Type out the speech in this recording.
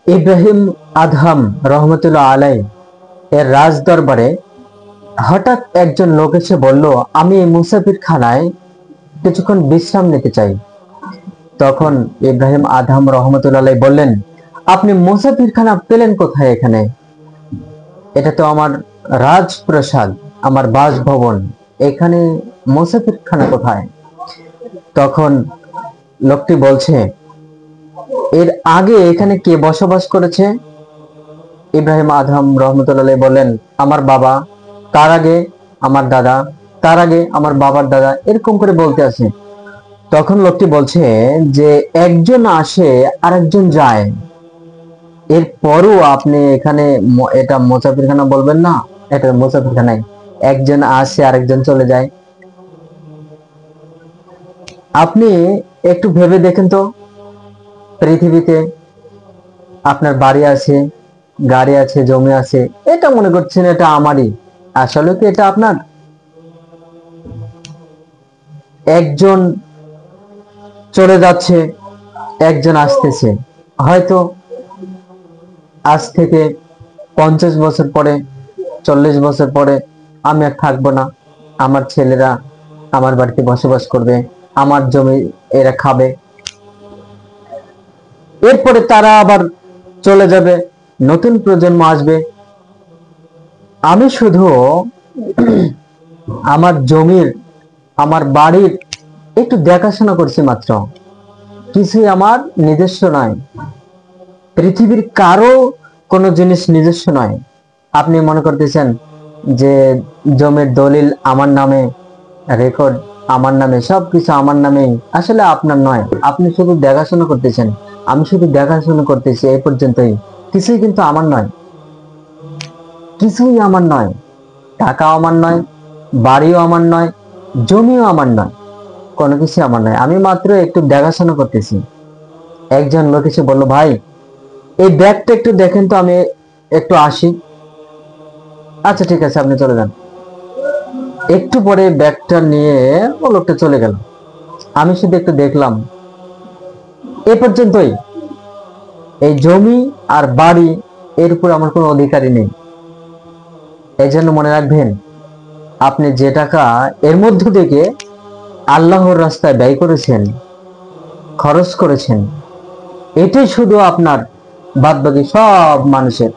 Ibrahim Adham রহমতুল্লাহ আলাই এর রাজ দরবারে হঠাৎ একজন লোক এসে বলল, আমি এই মুসাফির খানায় কিছুক্ষণ বিশ্রাম নিতে চাই। তখন ইব্রাহিম আদহাম রহমতুল্লাহ আলাই বললেন, আপনি মুসাফির খানা পেলেন কোথায়? এখানে এটা তো আমার রাজপ্রাসাদ, আমার বাসভবন, এখানে মুসাফির খানা কোথায়? তখন লোকটি বলছে, এর আগে এখানে কে বসবাস করেছে? ইব্রাহিম আদহাম রহমতুল্লাহ বললেন, আমার বাবা, তার আগে আমার দাদা, তার আগে আমার বাবার দাদা, এরকম করে বলতে আছে। তখন লোকটি বলছে যে একজন আসে আর একজন যায়, এরপরও আপনি এখানে এটা মুসাফিরখানা বলবেন না? এটা মুসাফিরখানায় একজন আসে আরেকজন চলে যায়। আপনি একটু ভেবে দেখেন তো, পৃথিবীতে আপনার বাড়ি আছে, গাড়ি আছে, জমি আছে, এটা মনে করছেন এটা আমারই, আসলে কি এটা আপনার? একজন চলে যাচ্ছে, একজন আসতেছে। হয়তো আজ থেকে 50 বছর পরে, 40 বছর পরে আমি আর থাকবো না, আমার ছেলেরা আমার বাড়িতে বসবাস করবে, আমার জমি এরা খাবে, এরপরে তারা আবার চলে যাবে, নতুন প্রজন্ম আসবে। আমি শুধু আমার জমির, আমার বাড়ির একটু দেখাশোনা করছি মাত্র, কিছুই আমার নিজস্ব নয়। পৃথিবীর কারো কোনো জিনিস নিজস্ব নয়। আপনি মনে করতেছেন যে জমির দলিল আমার নামে, রেকর্ড আমার নামে, সবকিছু আমার নামেই, আসলে আপনার নয়, আপনি শুধু দেখাশোনা করতেছেন, আমি শুধু দেখাশোনা করতেছি, এই পর্যন্তই। কিছুই কিন্তু আমার নয়, কিছুই আমার নয়, টাকাও আমার নয়, বাড়িও আমার নয়, জমিও আমার নয়, কোনো কিছু আমার নয়, আমি মাত্র একটু দেখাশোনা করতেছি। একজন লোক এসে বললো, ভাই এই ব্যাগটা একটু দেখেন তো, আমি একটু আসি। আচ্ছা ঠিক আছে, আপনি চলে যান। একটু পরে ব্যাগটা নিয়ে ও লোকটা চলে গেল। আমি শুধু একটু দেখলাম, এ পর্যন্তই। এই জমি আর বাড়ি, এর উপর আমার কোনো অধিকারই নেই। এই জন্য মনে রাখবেন, আপনি যে টাকা এর মধ্য থেকে আল্লাহর রাস্তায় ব্যয় করেছেন, খরচ করেছেন, এটাই শুধু আপনার, বাদবাকি সব মানুষের।